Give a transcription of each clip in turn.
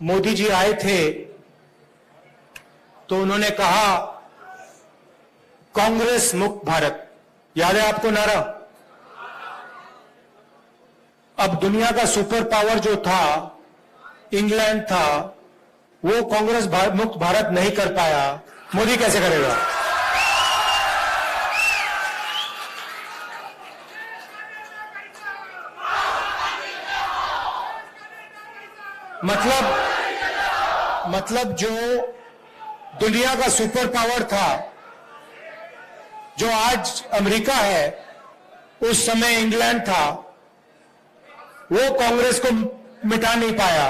मोदी जी आए थे तो उन्होंने कहा कांग्रेस मुक्त भारत। याद है आपको नारा? अब दुनिया का सुपर पावर जो था, इंग्लैंड था, वो कांग्रेस मुक्त भारत नहीं कर पाया, मोदी कैसे करेगा? मतलब जो दुनिया का सुपर पावर था, जो आज अमेरिका है, उस समय इंग्लैंड था, वो कांग्रेस को मिटा नहीं पाया,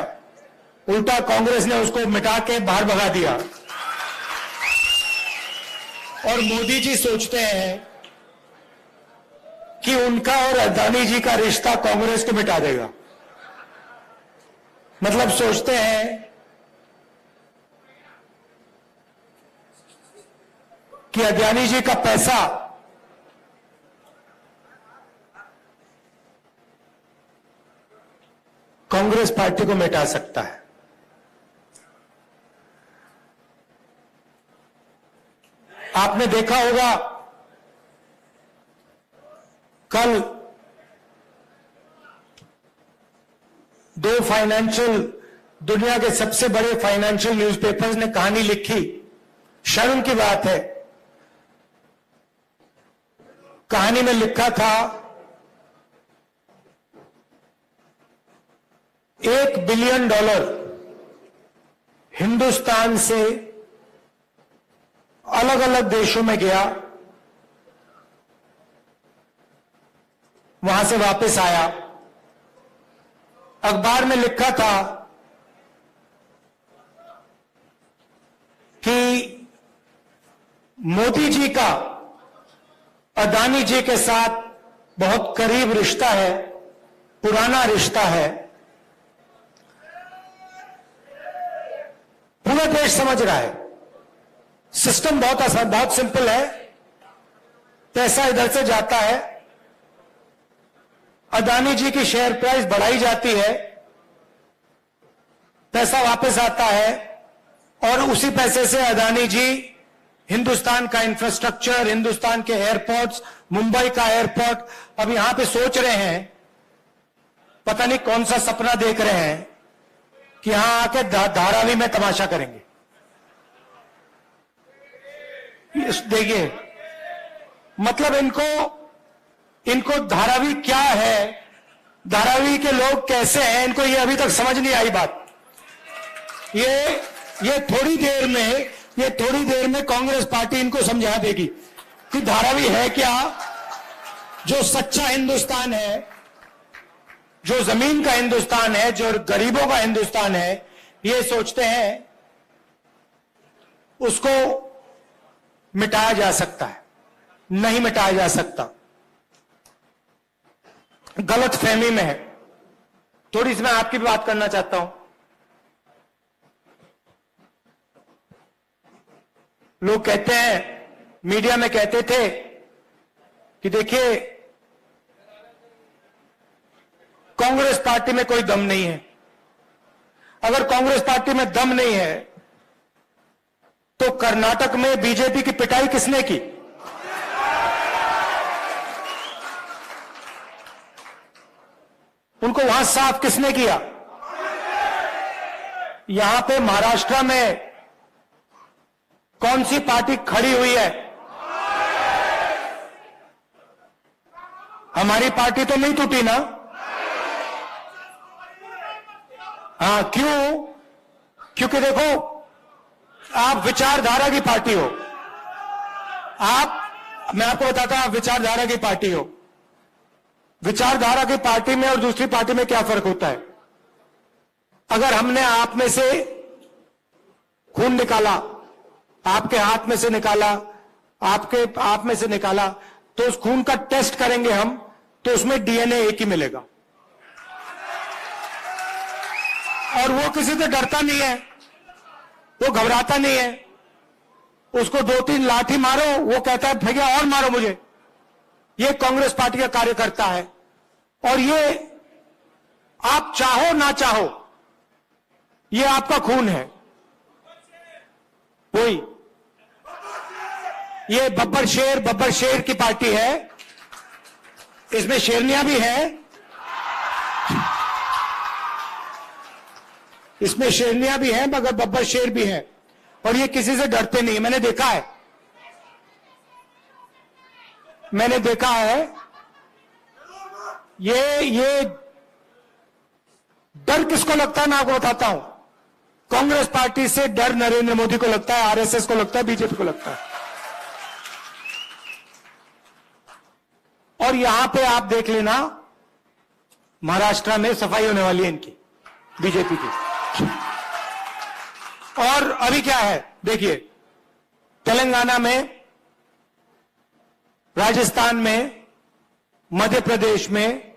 उल्टा कांग्रेस ने उसको मिटा के बाहर भगा दिया। और मोदी जी सोचते हैं कि उनका और अदानी जी का रिश्ता कांग्रेस को मिटा देगा। मतलब सोचते हैं कि अदानी जी का पैसा कांग्रेस पार्टी को मिटा सकता है। आपने देखा होगा कल दो दुनिया के सबसे बड़े फाइनेंशियल न्यूज़पेपर्स ने कहानी लिखी। शर्म की बात है, कहानी में लिखा था $1 बिलियन हिंदुस्तान से अलग अलग देशों में गया, वहां से वापस आया। अखबार में लिखा था कि मोदी जी का अदानी जी के साथ बहुत करीब रिश्ता है, पुराना रिश्ता है। पूरा देश समझ रहा है, सिस्टम बहुत आसान, बहुत सिंपल है। पैसा इधर से जाता है, अदानी जी की शेयर प्राइस बढ़ाई जाती है, पैसा वापस आता है, और उसी पैसे से अदानी जी हिंदुस्तान का इंफ्रास्ट्रक्चर, हिंदुस्तान के एयरपोर्ट्स, मुंबई का एयरपोर्ट, अब यहां पे सोच रहे हैं, पता नहीं कौन सा सपना देख रहे हैं कि यहां आके धारावी में तमाशा करेंगे। देखिए, मतलब इनको धारावी क्या है, धारावी के लोग कैसे हैं, इनको ये अभी तक समझ नहीं आई बात। ये थोड़ी देर में कांग्रेस पार्टी इनको समझा देगी कि धारावी है क्या। जो सच्चा हिंदुस्तान है, जो जमीन का हिंदुस्तान है, जो गरीबों का हिंदुस्तान है, ये सोचते हैं उसको मिटाया जा सकता है। नहीं मिटाया जा सकता, गलत फहमी में है। थोड़ी सी मैं आपकी भी बात करना चाहता हूं। लोग कहते हैं, मीडिया में कहते थे कि देखिए कांग्रेस पार्टी में कोई दम नहीं है। अगर कांग्रेस पार्टी में दम नहीं है तो कर्नाटक में बीजेपी की पिटाई किसने की? उनको वहां साफ किसने किया? यहां पे महाराष्ट्र में कौन सी पार्टी खड़ी हुई है? हमारी पार्टी तो नहीं टूटी ना। हाँ, क्यों? क्योंकि देखो, आप विचारधारा की पार्टी हो। मैं आपको बताता हूं, आप विचारधारा की पार्टी हो। विचारधारा की पार्टी में और दूसरी पार्टी में क्या फर्क होता है? अगर हमने आप में से खून निकाला, आपके हाथ में से निकाला, आपके आप में से निकाला, तो उस खून का टेस्ट करेंगे हम, तो उसमें डीएनए एक ही मिलेगा। और वो किसी से डरता नहीं है, वो घबराता नहीं है। उसको 2-3 लाठी मारो, वो कहता है भैया और मारो मुझे। ये कांग्रेस पार्टी का कार्यकर्ता है। और ये आप चाहो ना चाहो, ये आपका खून है, वही ये बब्बर शेर की पार्टी है, इसमें शेरनियां भी है, इसमें शेरनियां भी हैं मगर बब्बर शेर भी हैं, और ये किसी से डरते नहीं। मैंने देखा है, ये डर किसको लगता है मैं आपको बताता हूं। कांग्रेस पार्टी से डर नरेंद्र मोदी को लगता है, आरएसएस को लगता है, बीजेपी को लगता है। और यहां पे आप देख लेना, महाराष्ट्र में सफाई होने वाली है इनकी, बीजेपी की। और अभी क्या है देखिए, तेलंगाना में, राजस्थान में, मध्य प्रदेश में,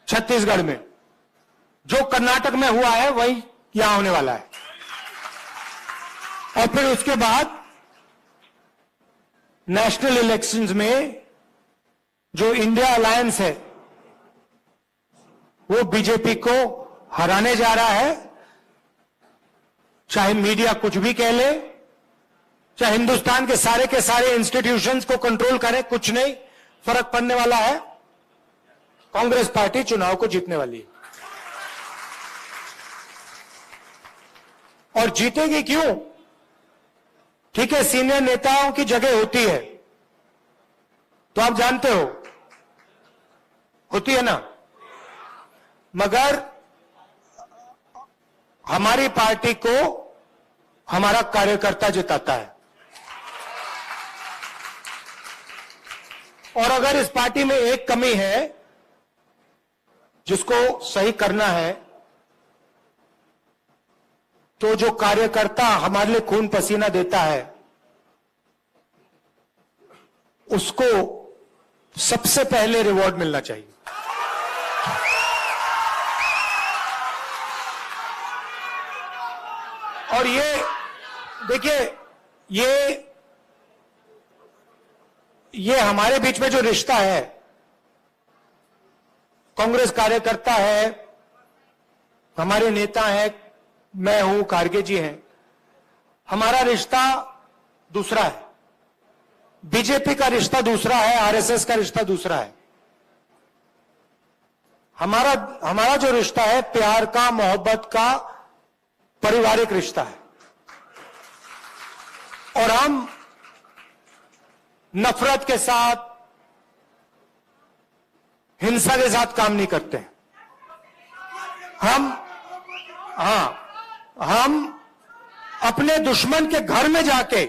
छत्तीसगढ़ में, जो कर्नाटक में हुआ है वही यहां होने वाला है। और फिर उसके बाद नेशनल इलेक्शंस में जो इंडिया अलायंस है वो बीजेपी को हराने जा रहा है। चाहे मीडिया कुछ भी कह ले, चाहे हिंदुस्तान के सारे इंस्टीट्यूशंस को कंट्रोल करे, कुछ नहीं फर्क पड़ने वाला है। कांग्रेस पार्टी चुनाव को जीतने वाली है। और जीतेगी क्यों? ठीक है, सीनियर नेताओं की जगह होती है, तो आप जानते हो होती है ना, मगर हमारी पार्टी को हमारा कार्यकर्ता जिताता है। और अगर इस पार्टी में एक कमी है जिसको सही करना है, तो जो कार्यकर्ता हमारे लिए खून पसीना देता है उसको सबसे पहले रिवॉर्ड मिलना चाहिए। और ये देखिए, ये हमारे बीच में जो रिश्ता है, कांग्रेस कार्यकर्ता है, हमारे नेता हैं, मैं हूं, खारगे जी हैं, हमारा रिश्ता दूसरा है। बीजेपी का रिश्ता दूसरा है, आरएसएस का रिश्ता दूसरा है। हमारा जो रिश्ता है प्यार का, मोहब्बत का, पारिवारिक रिश्ता है। और हम नफरत के साथ, हिंसा के साथ काम नहीं करते हैं। हम अपने दुश्मन के घर में जाके,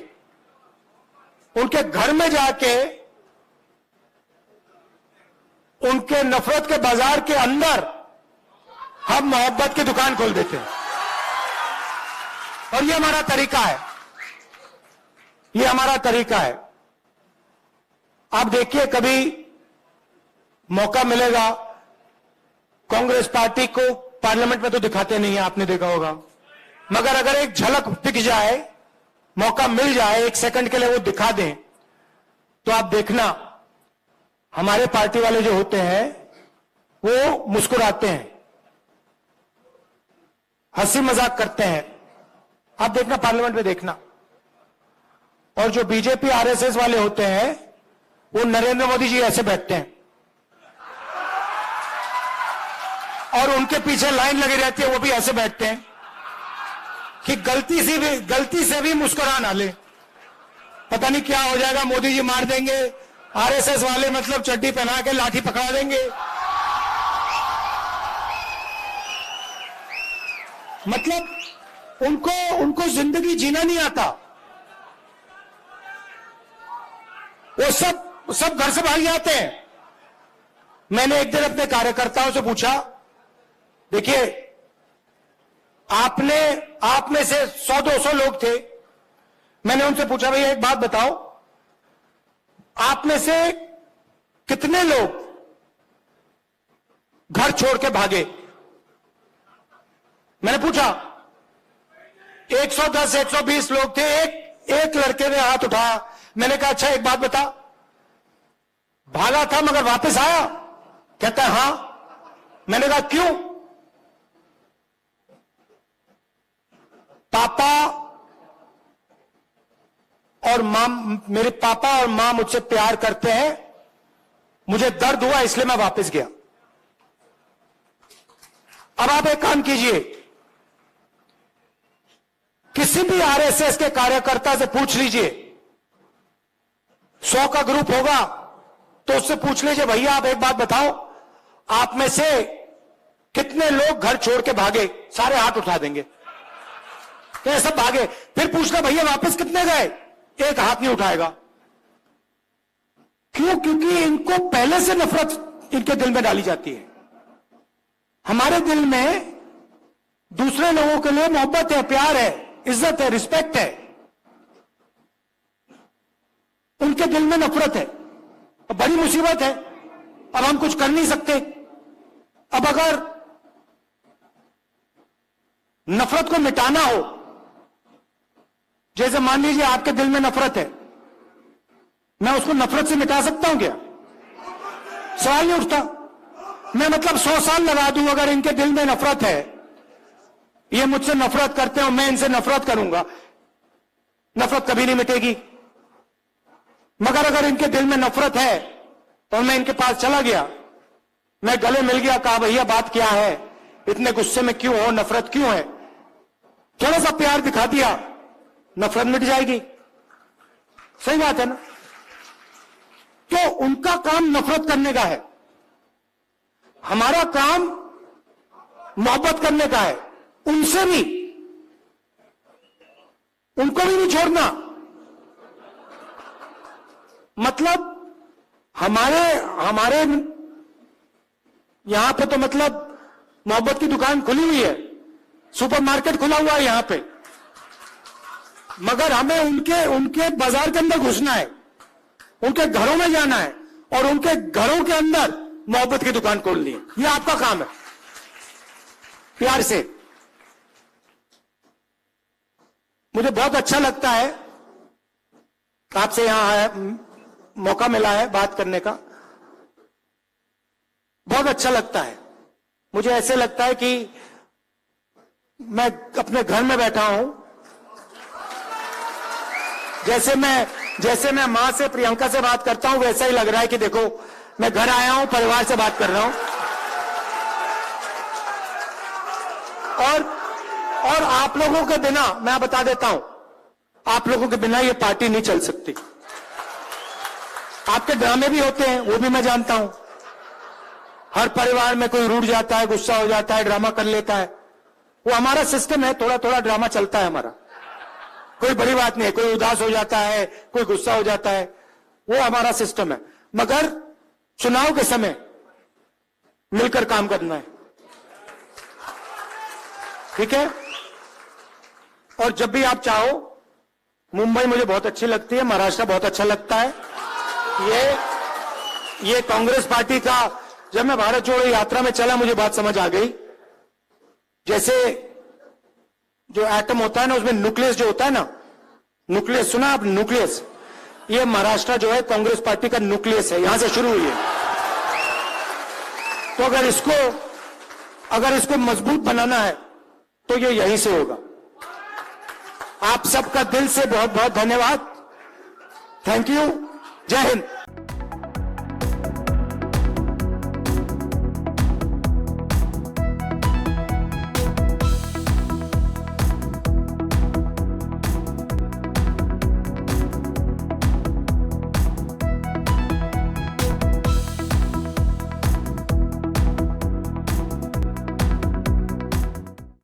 उनके घर में जाके, उनके नफरत के बाजार के अंदर हम मोहब्बत की दुकान खोल देते हैं। और ये हमारा तरीका है, ये हमारा तरीका है। आप देखिए, कभी मौका मिलेगा, कांग्रेस पार्टी को पार्लियामेंट में तो दिखाते नहीं है, आपने देखा होगा, मगर अगर एक झलक दिख जाए, मौका मिल जाए, एक सेकंड के लिए वो दिखा दें, तो आप देखना हमारे पार्टी वाले जो होते हैं वो मुस्कुराते हैं, हंसी मजाक करते हैं। आप देखना, पार्लियामेंट में देखना। और जो बीजेपी आरएसएस वाले होते हैं वो नरेंद्र मोदी जी ऐसे बैठते हैं और उनके पीछे लाइन लगी रहती है, वो भी ऐसे बैठते हैं कि गलती से भी मुस्कुरा ना ले, पता नहीं क्या हो जाएगा, मोदी जी मार देंगे, आरएसएस वाले मतलब चड्डी पहना के लाठी पकड़ा देंगे। मतलब उनको जिंदगी जीना नहीं आता, वो सब घर से भाग जाते हैं। मैंने एक दिन अपने कार्यकर्ताओं से पूछा, देखिए आप में से 100-200 लोग थे, मैंने उनसे पूछा, भैया एक बात बताओ, आप में से कितने लोग घर छोड़ के भागे? मैंने पूछा, 110 120 लोग थे। एक लड़के ने हाथ उठाया। मैंने कहा, अच्छा एक बात बता, भागा था मगर वापस आया? कहता है हाँ। मैंने कहा क्यों? पापा और मां, मेरे पापा और मां मुझसे प्यार करते हैं, मुझे दर्द हुआ इसलिए मैं वापस गया। अब आप एक काम कीजिए, किसी भी आरएसएस के कार्यकर्ता से पूछ लीजिए, 100 का ग्रुप होगा तो उससे पूछ लीजिए, भैया आप एक बात बताओ, आप में से कितने लोग घर छोड़ के भागे? सारे हाथ उठा देंगे तो सब भागे। फिर पूछना भैया वापस कितने गए? एक हाथ नहीं उठाएगा। क्यों? क्योंकि इनको पहले से नफरत इनके दिल में डाली जाती है। हमारे दिल में दूसरे लोगों के लिए मोहब्बत है, प्यार है, इज्जत है, रिस्पेक्ट है, उनके दिल में नफरत है। अब बड़ी मुसीबत है, अब हम कुछ कर नहीं सकते। अब अगर नफरत को मिटाना हो, जैसे मान लीजिए आपके दिल में नफरत है, मैं उसको नफरत से मिटा सकता हूं क्या? सवाल नहीं उठता। मैं मतलब 100 साल लगा दूं, अगर इनके दिल में नफरत है, ये मुझसे नफरत करते हो, मैं इनसे नफरत करूंगा, नफरत कभी नहीं मिटेगी। मगर अगर इनके दिल में नफरत है और मैं इनके पास चला गया, मैं गले मिल गया, कहा भैया बात क्या है, इतने गुस्से में क्यों हो, नफरत क्यों है, थोड़ा सा प्यार दिखा दिया, नफरत मिट जाएगी। सही बात है ना? तो उनका काम नफरत करने का है, हमारा काम मोहब्बत करने का है। उनसे भी, उनको भी नहीं छोड़ना। मतलब हमारे यहां पे तो मतलब मोहब्बत की दुकान खुली हुई है, सुपरमार्केट खुला हुआ है यहां पे, मगर हमें उनके बाजार के अंदर घुसना है, उनके घरों में जाना है और उनके घरों के अंदर मोहब्बत की दुकान खोलनी है। ये आपका काम है, प्यार से। मुझे बहुत अच्छा लगता है आपसे यहां मौका मिला है बात करने का, बहुत अच्छा लगता है। मुझे ऐसे लगता है कि मैं अपने घर में बैठा हूं, जैसे मैं मां से, प्रियंका से बात करता हूं, वैसा ही लग रहा है कि देखो मैं घर आया हूं, परिवार से बात कर रहा हूं। और आप लोगों के बिना, मैं बता देता हूं, आप लोगों के बिना ये पार्टी नहीं चल सकती। आपके ड्रामे भी होते हैं, वो भी मैं जानता हूं। हर परिवार में कोई रूठ जाता है, गुस्सा हो जाता है, ड्रामा कर लेता है, वो हमारा सिस्टम है, थोड़ा थोड़ा ड्रामा चलता है हमारा, कोई बड़ी बात नहीं है। कोई उदास हो जाता है, कोई गुस्सा हो जाता है, वो हमारा सिस्टम है। मगर चुनाव के समय मिलकर काम करना है, ठीक है? और जब भी आप चाहो, मुंबई मुझे बहुत अच्छी लगती है, महाराष्ट्र बहुत अच्छा लगता है। ये कांग्रेस पार्टी का, जब मैं भारत जोड़ो यात्रा में चला, मुझे बात समझ आ गई। जैसे जो एटम होता है ना, उसमें न्यूक्लियस जो होता है ना, न्यूक्लियस सुना आप? न्यूक्लियस, ये महाराष्ट्र जो है कांग्रेस पार्टी का न्यूक्लियस है, यहां से शुरू हुई है। तो अगर इसको मजबूत बनाना है तो ये यहीं से होगा। आप सबका दिल से बहुत बहुत धन्यवाद। Thank you. जय हिंद।